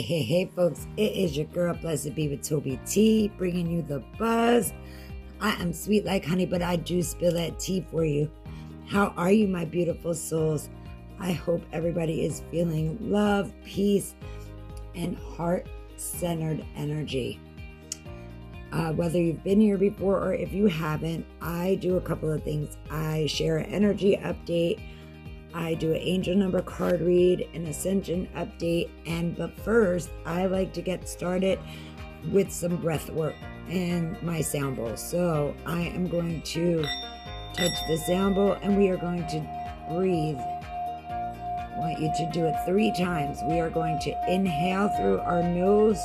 Hey, folks, it is your girl, Blessed Be with Toby T, bringing you the buzz. I am sweet like honey, but I do spill that tea for you. How are you, my beautiful souls? I hope everybody is feeling love, peace, and heart-centered energy. Whether you've been here before or if you haven't, I do a couple of things. I share an energy update. I do an angel number card read, an ascension update, but first, I like to get started with some breath work and my sound bowl. So I am going to touch the sound bowl and we are going to breathe. I want you to do it 3 times. We are going to inhale through our nose,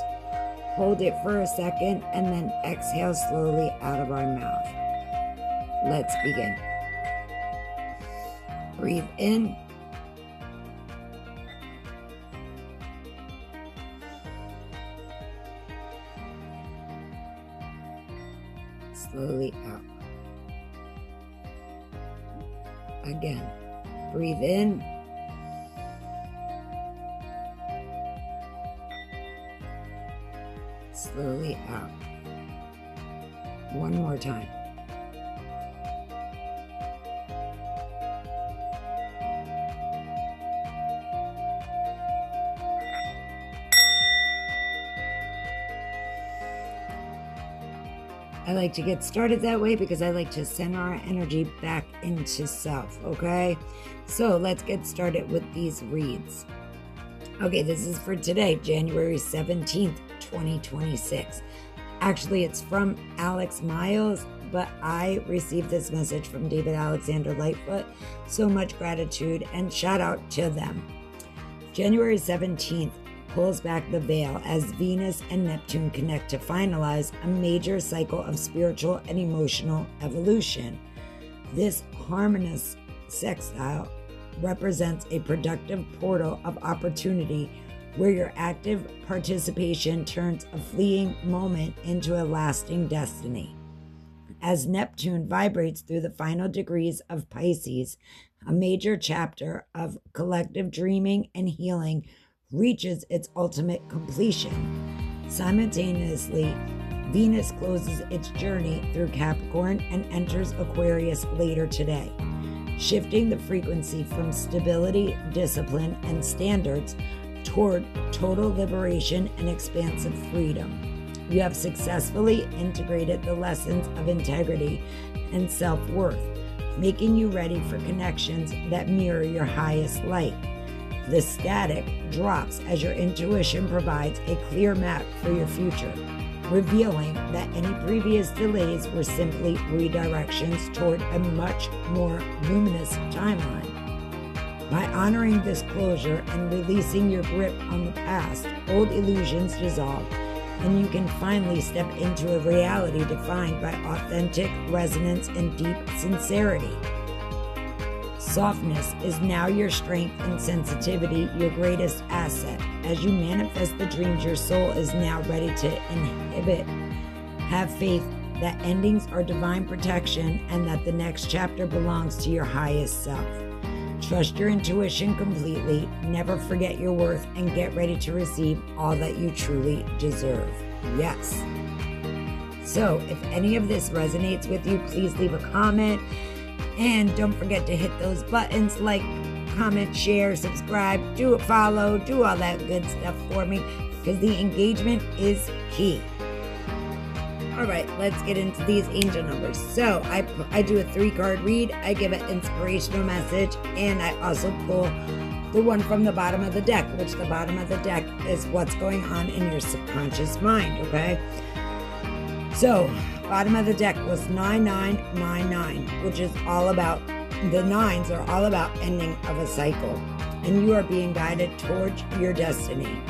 hold it for a second, and then exhale slowly out of our mouth. Let's begin. Breathe in. Slowly out. Again. Breathe in. Slowly out. One more time. I like to get started that way because I like to center our energy back into self, okay? So let's get started with these reads. Okay, this is for today, January 17th, 2026. Actually, it's from Alex Miles, but I received this message from David Alexander Lightfoot. So much gratitude and shout out to them. January 17th pulls back the veil as Venus and Neptune connect to finalize a major cycle of spiritual and emotional evolution. This harmonious sextile represents a productive portal of opportunity where your active participation turns a fleeting moment into a lasting destiny. As Neptune vibrates through the final degrees of Pisces, a major chapter of collective dreaming and healing reaches its ultimate completion. Simultaneously, Venus closes its journey through Capricorn and enters Aquarius later today, shifting the frequency from stability, discipline, and standards toward total liberation and expansive freedom. You have successfully integrated the lessons of integrity and self-worth, making you ready for connections that mirror your highest light. The static drops as your intuition provides a clear map for your future, revealing that any previous delays were simply redirections toward a much more luminous timeline. By honoring this closure and releasing your grip on the past, old illusions dissolve, and you can finally step into a reality defined by authentic resonance and deep sincerity. Softness is now your strength and sensitivity, your greatest asset. As you manifest the dreams your soul is now ready to inhabit, have faith that endings are divine protection and that the next chapter belongs to your highest self. Trust your intuition completely, never forget your worth, and get ready to receive all that you truly deserve. Yes. So, if any of this resonates with you, please leave a comment. And don't forget to hit those buttons, like, comment, share, subscribe, do a follow, do all that good stuff for me, because the engagement is key. All right, let's get into these angel numbers. So I do a 3-card read, I give an inspirational message, and I also pull the one from the bottom of the deck, which the bottom of the deck is what's going on in your subconscious mind, okay? So, bottom of the deck was 9999, which is all about, the 9s are all about ending of a cycle, and you are being guided towards your destiny.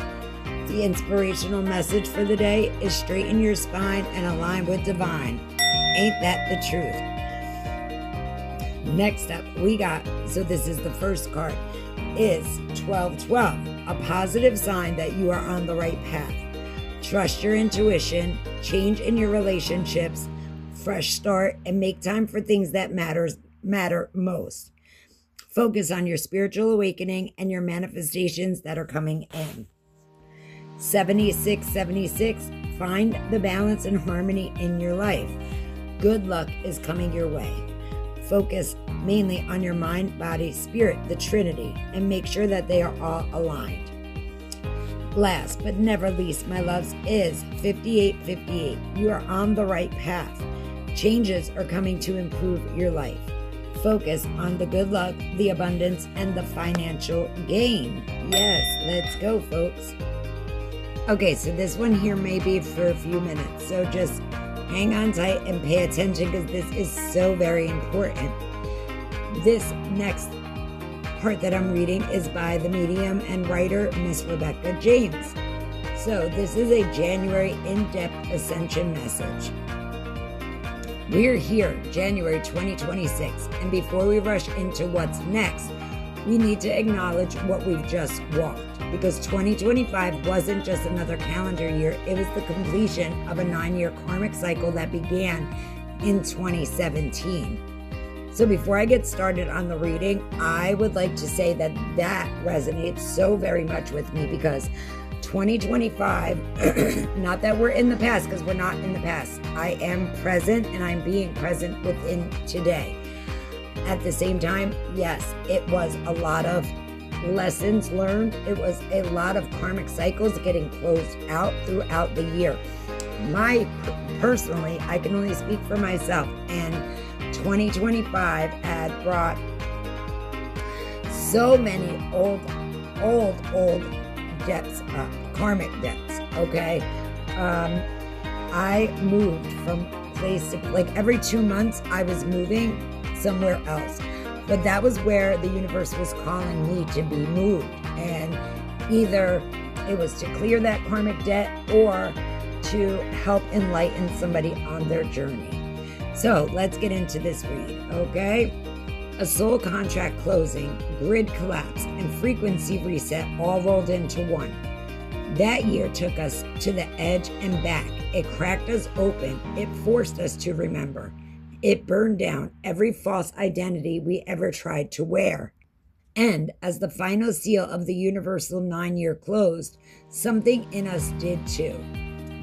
The inspirational message for the day is straighten your spine and align with divine. Ain't that the truth? Next up, we got, so this is the first card, is 1212, a positive sign that you are on the right path. Trust your intuition, change in your relationships, fresh start, and make time for things that matter most. Focus on your spiritual awakening and your manifestations that are coming in. 7676, find the balance and harmony in your life. Good luck is coming your way. Focus mainly on your mind, body, spirit, the Trinity, and make sure that they are all aligned. Last but never least, my loves, is 5858. You are on the right path. Changes are coming to improve your life. Focus on the good luck, the abundance, and the financial gain. Yes, let's go, folks. Okay, so this one here may be for a few minutes, so just hang on tight and pay attention because this is so very important. This next part that I'm reading is by the medium and writer, Miss Rebecca James. So this is a January in-depth ascension message. We're here, January 2026, and before we rush into what's next, we need to acknowledge what we've just walked, because 2025 wasn't just another calendar year, it was the completion of a 9-year karmic cycle that began in 2017. So before I get started on the reading, I would like to say that resonates so very much with me, because 2025, not that we're in the past, because we're not in the past. I am present, and I'm being present within today. At the same time, yes, it was a lot of lessons learned. It was a lot of karmic cycles getting closed out throughout the year. Personally, I can only speak for myself, and 2025 had brought so many old debts up, karmic debts, okay? I moved from place to, like, every 2 months I was moving somewhere else. But that was where the universe was calling me to be moved. And either it was to clear that karmic debt or to help enlighten somebody on their journey. So let's get into this read, okay? A soul contract closing, grid collapse, and frequency reset all rolled into one. That year took us to the edge and back. It cracked us open. It forced us to remember. It burned down every false identity we ever tried to wear. And as the final seal of the universal 9-year closed, something in us did too.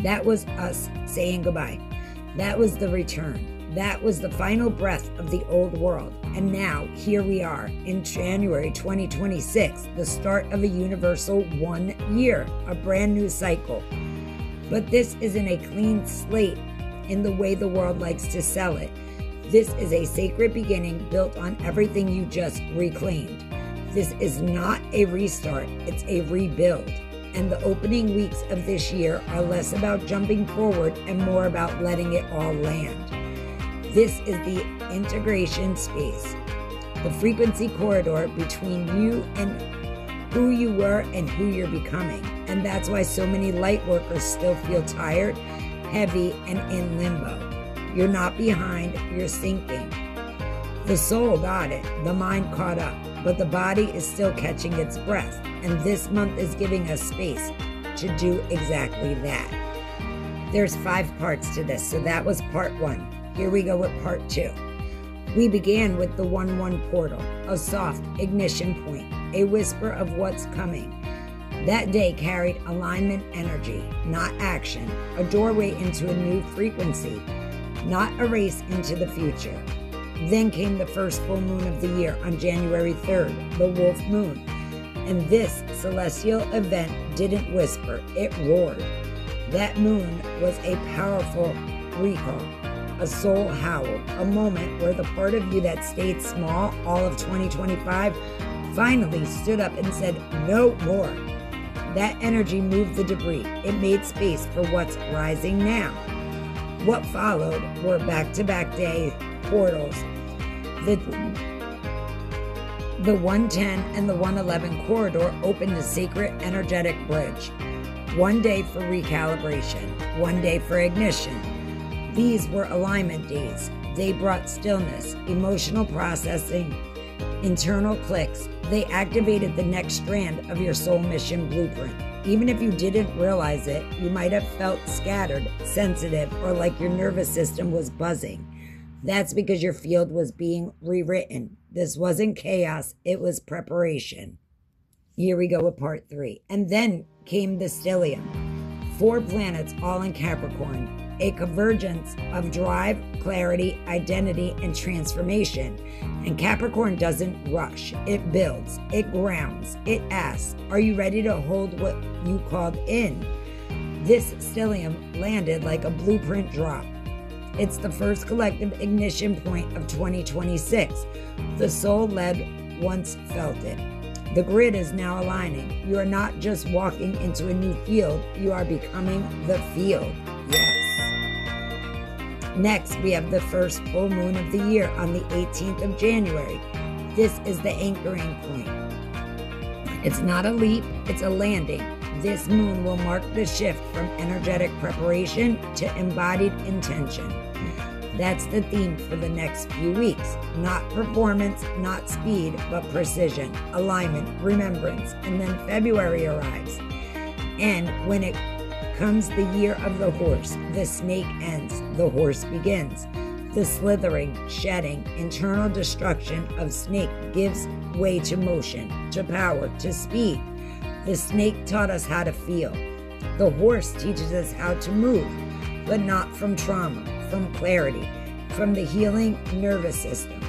That was us saying goodbye. That was the return. That was the final breath of the old world. And now, here we are in January 2026, the start of a universal 1 year, a brand new cycle. But this isn't a clean slate in the way the world likes to sell it. This is a sacred beginning built on everything you just reclaimed. This is not a restart, it's a rebuild. And the opening weeks of this year are less about jumping forward and more about letting it all land. This is the integration space, the frequency corridor between you and who you were and who you're becoming. And that's why so many light workers still feel tired, heavy, and in limbo. You're not behind, you're sinking. The soul got it, the mind caught up, but the body is still catching its breath. And this month is giving us space to do exactly that. There's 5 parts to this, so that was part 1. Here we go with part 2. We began with the 1-1 portal, a soft ignition point, a whisper of what's coming. That day carried alignment energy, not action, a doorway into a new frequency, not a race into the future. Then came the first full moon of the year on January 3rd, the wolf moon. And this celestial event didn't whisper, it roared. That moon was a powerful recall, a soul howl, a moment where the part of you that stayed small all of 2025 finally stood up and said, no more. That energy moved the debris. It made space for what's rising now. What followed were back-to-back day portals. The 110 and the 111 corridor opened a sacred energetic bridge. 1 day for recalibration, 1 day for ignition. These were alignment days. They brought stillness, emotional processing, internal clicks. They activated the next strand of your soul mission blueprint. Even if you didn't realize it, you might have felt scattered, sensitive, or like your nervous system was buzzing. That's because your field was being rewritten. This wasn't chaos, it was preparation. Here we go with part 3. And then came the stellium. 4 planets all in Capricorn. A convergence of drive, clarity, identity, and transformation. And Capricorn doesn't rush. It builds. It grounds. It asks, are you ready to hold what you called in? This stellium landed like a blueprint drop. It's the first collective ignition point of 2026. The soul led once felt it. The grid is now aligning. You are not just walking into a new field, you are becoming the field. Yes. Next, we have the first full moon of the year on the 18th of January. This is the anchoring point. It's not a leap, it's a landing. This moon will mark the shift from energetic preparation to embodied intention. That's the theme for the next few weeks. Not performance, not speed, but precision, alignment, remembrance. And then February arrives. And when it comes the year of the horse, the snake ends, the horse begins. The slithering, shedding, internal destruction of snake gives way to motion, to power, to speed. The snake taught us how to feel. The horse teaches us how to move, but not from trauma. From clarity, from the healing nervous system,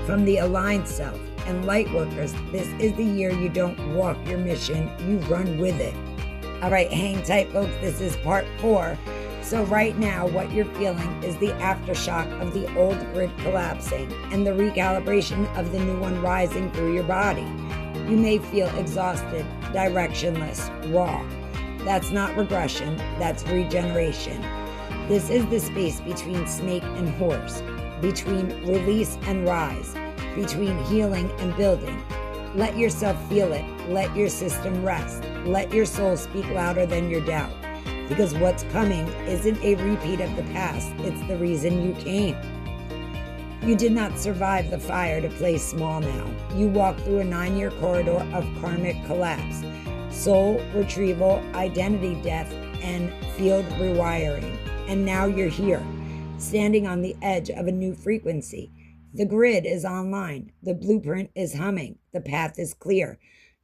from the aligned self. And light workers, this is the year you don't walk your mission, you run with it. All right, hang tight, folks. This is part 4. So right now, what you're feeling is the aftershock of the old grid collapsing and the recalibration of the new one rising through your body. You may feel exhausted, directionless, raw. That's not regression, that's regeneration. This is the space between snake and horse, between release and rise, between healing and building. Let yourself feel it. Let your system rest. Let your soul speak louder than your doubt. Because what's coming isn't a repeat of the past. It's the reason you came. You did not survive the fire to play small now. You walked through a 9-year corridor of karmic collapse, soul retrieval, identity death, and field rewiring. And now you're here, standing on the edge of a new frequency. The grid is online. The blueprint is humming. The path is clear.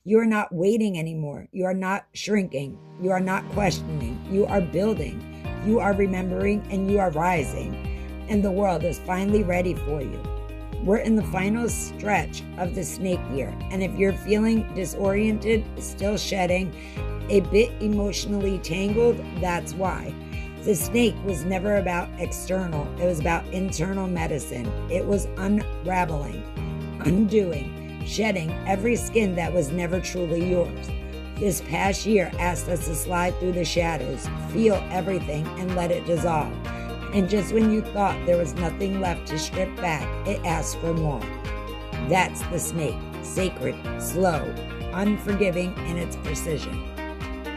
You are not waiting anymore. You are not shrinking. You are not questioning. You are building. You are remembering, and you are rising. And the world is finally ready for you. We're in the final stretch of the snake year. And if you're feeling disoriented, still shedding, a bit emotionally tangled, that's why. The snake was never about external. It was about internal medicine. It was unraveling, undoing, shedding every skin that was never truly yours. This past year asked us to slide through the shadows, feel everything, and let it dissolve. And just when you thought there was nothing left to strip back, it asked for more. That's the snake, sacred, slow, unforgiving in its precision.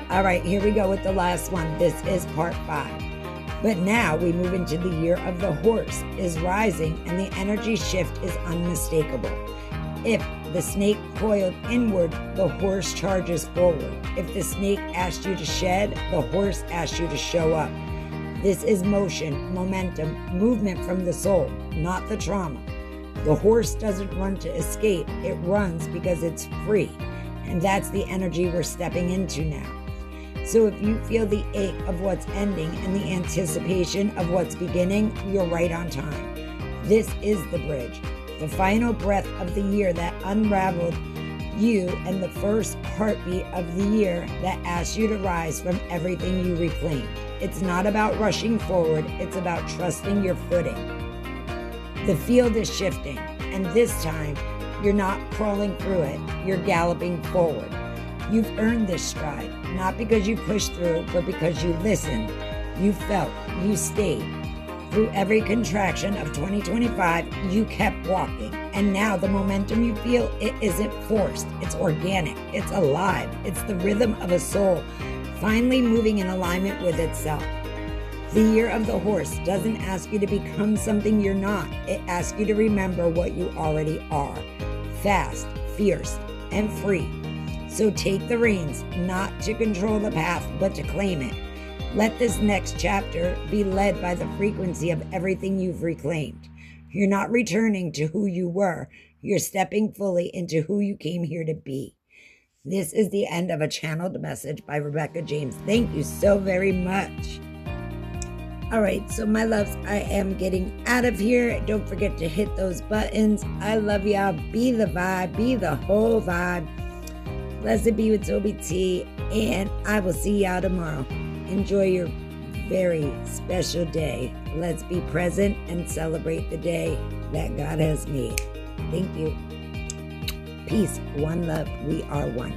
All right, here we go with the last one. This is part 5. But now we move into the year of the horse is rising, and the energy shift is unmistakable. If the snake coiled inward, the horse charges forward. If the snake asked you to shed, the horse asked you to show up. This is motion, momentum, movement from the soul, not the trauma. The horse doesn't run to escape. It runs because it's free. And that's the energy we're stepping into now. So if you feel the ache of what's ending and the anticipation of what's beginning, you're right on time. This is the bridge, the final breath of the year that unraveled you, and the first heartbeat of the year that asked you to rise from everything you reclaimed. It's not about rushing forward, it's about trusting your footing. The field is shifting, and this time, you're not crawling through it, you're galloping forward. You've earned this stride, not because you pushed through, but because you listened, you felt, you stayed. Through every contraction of 2025, you kept walking. And now the momentum you feel, it isn't forced, it's organic, it's alive, it's the rhythm of a soul finally moving in alignment with itself. The year of the horse doesn't ask you to become something you're not. It asks you to remember what you already are. Fast, fierce, and free. So take the reins, not to control the path, but to claim it. Let this next chapter be led by the frequency of everything you've reclaimed. You're not returning to who you were. You're stepping fully into who you came here to be. This is the end of a channeled message by Rebecca James. Thank you so very much. All right, so my loves, I am getting out of here. Don't forget to hit those buttons. I love y'all. Be the vibe. Be the whole vibe. Blessed be with Toby T. And I will see y'all tomorrow. Enjoy your very special day. Let's be present and celebrate the day that God has made. Thank you. Peace. One love. We are one.